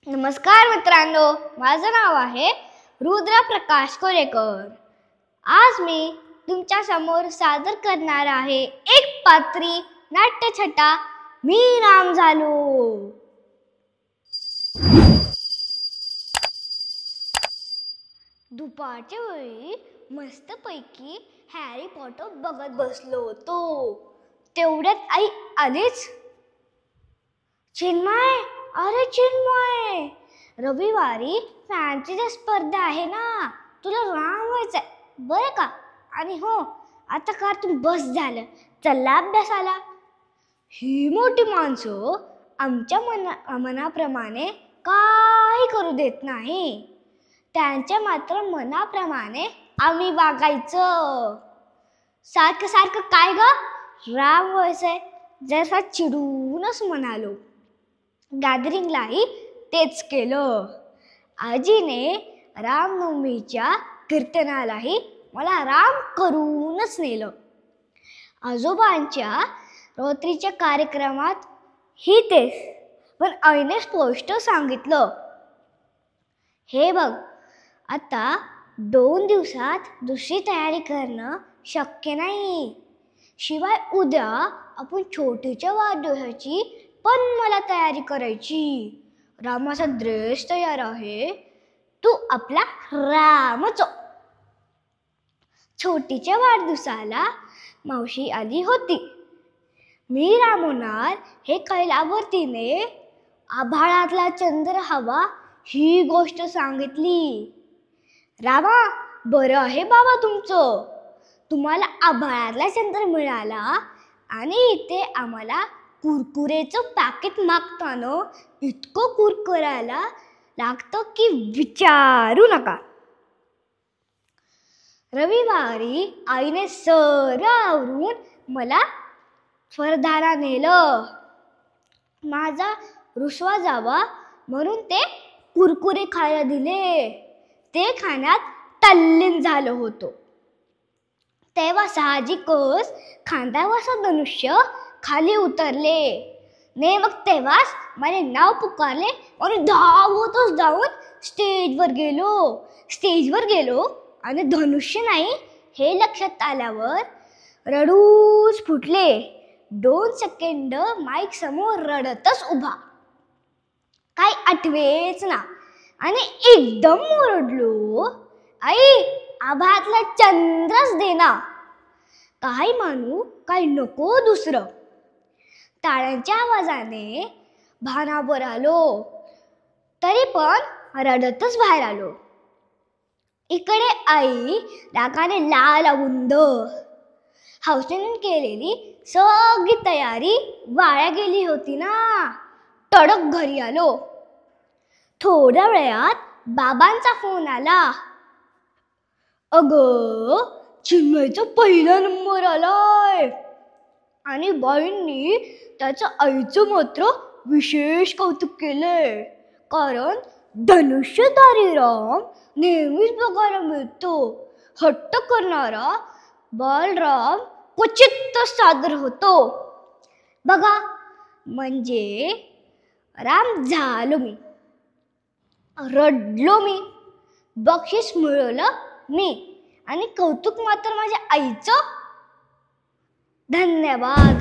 नमस्कार मित्रांनो, माझं नाव आहे रुद्र प्रकाश कोरेकर। आज मी तुमच्या समोर सादर करणार आहे एक पात्री नाट्यछटा मी राम झालो। दुपारच्या वेळी मस्तपैकी हॅरी पॉटर बघत बसलो होतो। तेवढ्यात आई आलीच। चिन्मय, अरे चिन्मय, रविवारी फॅन्सीची स्पर्धा आहे ना, तुला राम व्हायचंय बरं का? आणि हो, आता कार्टून बस झालं, चला अभ्यासाला। ही मोठी माणसं आमच्या मनाप्रमाणे काही करू देत नाही, त्यांच्या मात्र मनाप्रमाणे आम्ही वागायचं। सारखं सारखं काय ग राम व्हायचंय, जसा चिडूनच म्हणालो। गॅदरिंगलाही तेच केलं। आजीने रामनवमीच्या कीर्तनालाही मला राम करूनच नेलं। आजोबांच्या रात्रीच्या कार्यक्रमात ही तेच, पण आईने स्पष्ट सांगितलं, हे बघ, आता 2 दिवसात दुसरी तयारी करणं शक्य नाही। शिवाय उद्या आपण छोटीच्या वाढदिवसाची पण मला तयारी करायची। रामाचा ड्रेस तयार आहे, तू आपला रामच। छोटीच्या वाढदिवसाला मावशी आली होती। मी राम होणार हे कळल्यावर तिने आभाळातला चंद्र हवा ही गोष्ट सांगितली। रामा, बरं आहे बाबा तुमचं, तुम्हाला आभाळातला चंद्र मिळाला आणि इथे आम्हाला कुरकुरेचं पॅकेट मागताना इतकं कुरकुरायला लागतं की विचारू नका। रविवारी आईने सर्व आवरून मला स्पर्धाला नेलं। माझा रुसवा जावा म्हणून ते कुरकुरे खायला दिले। ते खाण्यात तल्लीन झालो होतो। तेव्हा साहजिकच खांद्यावरचं धनुष्य खाली उतरले ने मग तेव्हाच माझे नाव पुकारले आणि धावतच जाऊन स्टेजवर गेलो आणि धनुष्य नाही हे लक्षात आल्यावर रडूच फुटले। 2 सेकंद माईक समोर रडतच उभा, काय आठवेच ना, आणि एकदम ओरडलो, आई, आभाळातला चंद्रच दे ना, काही मानू काही नको दुसरं। टाळ्यांच्या आवाजाने भानावर आलो, तरी पण रडतच बाहेर आलो। इकडे आई रागाने लाल अवुंद। हौसेने केलेली सगळी तयारी वाया गेली होती ना। तडक घरी आलो। थोड्या वेळात बाबांचा फोन आला। अगं, चिन्मयचा पहिला नंबर आलाय आणि बाईंनी त्याचं आईचं मात्र विशेष कौतुक केलंय, कारण धनुष्यधारी राम नेहमीच बघायला मिळतो। हट्ट करणारा बालराम क्वचितच सादर होतो। बघा, म्हणजे राम झालो मी, रडलो मी, बक्षीस मिळवलं मी, आणि कौतुक मात्र माझ्या आईचं। धन्यवाद।